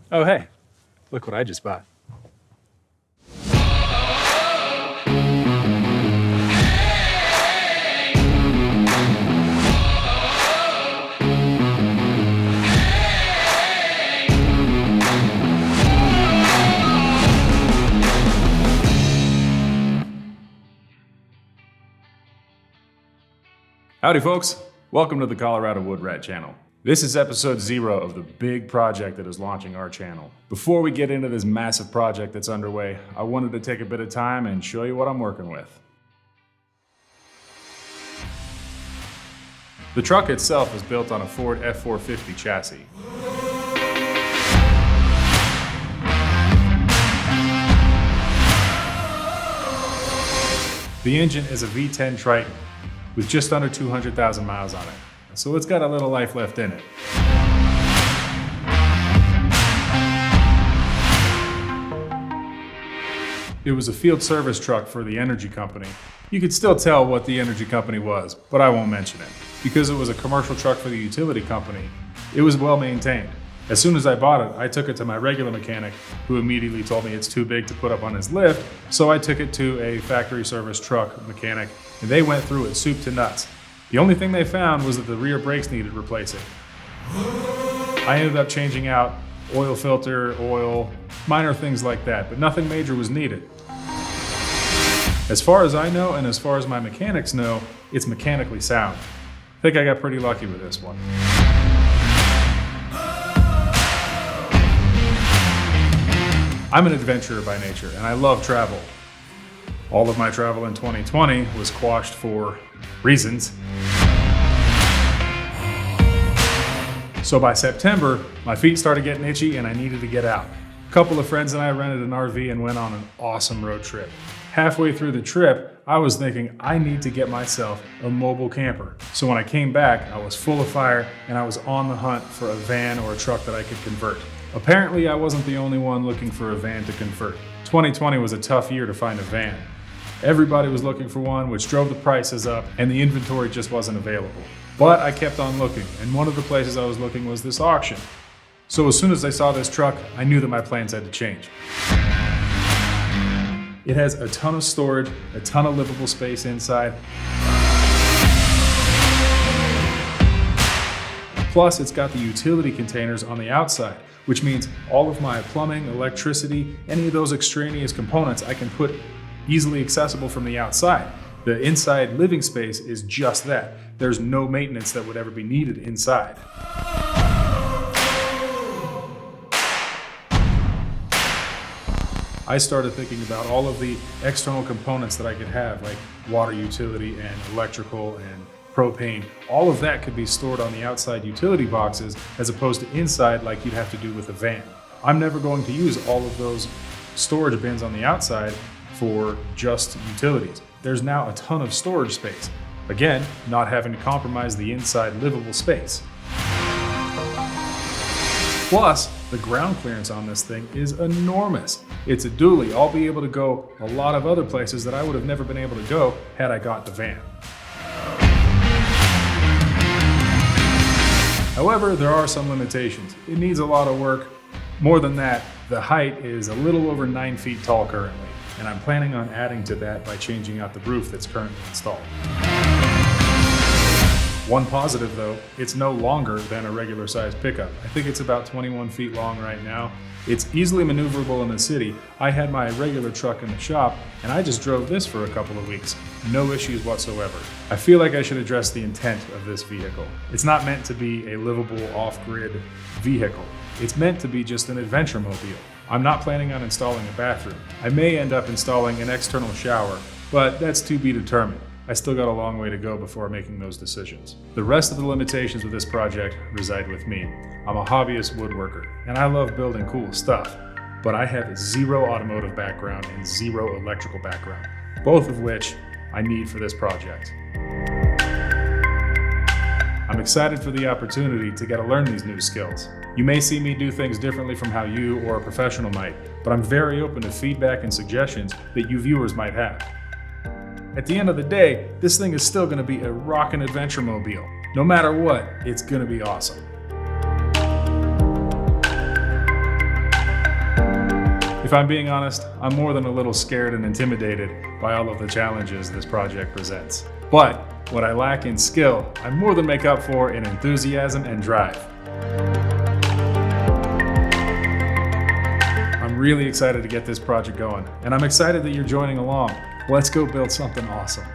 Oh, hey, look what I just bought. Howdy, folks. Welcome to the Colorado Wood Rat channel. This is episode 0 of the big project that is launching our channel. Before we get into this massive project that's underway, I wanted to take a bit of time and show you what I'm working with. The truck itself is built on a Ford F450 chassis. The engine is a V10 Triton with just under 200,000 miles on it, so it's got a little life left in it. It was a field service truck for the energy company. You could still tell what the energy company was, but I won't mention it. Because it was a commercial truck for the utility company, it was well maintained. As soon as I bought it, I took it to my regular mechanic, who immediately told me it's too big to put up on his lift, so I took it to a factory service truck mechanic, and they went through it soup to nuts. The only thing they found was that the rear brakes needed replacing. I ended up changing out oil filter, oil, minor things like that, but nothing major was needed. As far as I know, and as far as my mechanics know, it's mechanically sound. I think I got pretty lucky with this one. I'm an adventurer by nature, and I love travel. All of my travel in 2020 was quashed for reasons. So by September, my feet started getting itchy and I needed to get out. A couple of friends and I rented an RV and went on an awesome road trip. Halfway through the trip, I was thinking I need to get myself a mobile camper. So when I came back, I was full of fire and I was on the hunt for a van or a truck that I could convert. Apparently, I wasn't the only one looking for a van to convert. 2020 was a tough year to find a van. Everybody was looking for one, which drove the prices up, and the inventory just wasn't available. But I kept on looking, and one of the places I was looking was this auction. So as soon as I saw this truck, I knew that my plans had to change. It has a ton of storage, a ton of livable space inside. Plus, it's got the utility containers on the outside, which means all of my plumbing, electricity, any of those extraneous components I can put easily accessible from the outside. The inside living space is just that. There's no maintenance that would ever be needed inside. I started thinking about all of the external components that I could have, like water utility and electrical and propane. All of that could be stored on the outside utility boxes as opposed to inside like you'd have to do with a van. I'm never going to use all of those storage bins on the outside for just utilities. There's now a ton of storage space. Again, not having to compromise the inside livable space. Plus, the ground clearance on this thing is enormous. It's a dually. I'll be able to go a lot of other places that I would have never been able to go had I got the van. However, there are some limitations. It needs a lot of work. More than that, the height is a little over 9 feet tall currently, and I'm planning on adding to that by changing out the roof that's currently installed. One positive though, it's no longer than a regular sized pickup. I think it's about 21 feet long right now. It's easily maneuverable in the city. I had my regular truck in the shop and I just drove this for a couple of weeks. No issues whatsoever. I feel like I should address the intent of this vehicle. It's not meant to be a livable off-grid vehicle. It's meant to be just an adventure mobile. I'm not planning on installing a bathroom. I may end up installing an external shower, but that's to be determined. I still got a long way to go before making those decisions. The rest of the limitations of this project reside with me. I'm a hobbyist woodworker, and I love building cool stuff, but I have zero automotive background and zero electrical background, both of which I need for this project. I'm excited for the opportunity to get to learn these new skills. You may see me do things differently from how you or a professional might, but I'm very open to feedback and suggestions that you viewers might have. At the end of the day, this thing is still going to be a rockin' adventure mobile. No matter what, it's going to be awesome. If I'm being honest, I'm more than a little scared and intimidated by all of the challenges this project presents. But what I lack in skill, I more than make up for in enthusiasm and drive. I'm really excited to get this project going, and I'm excited that you're joining along. Let's go build something awesome.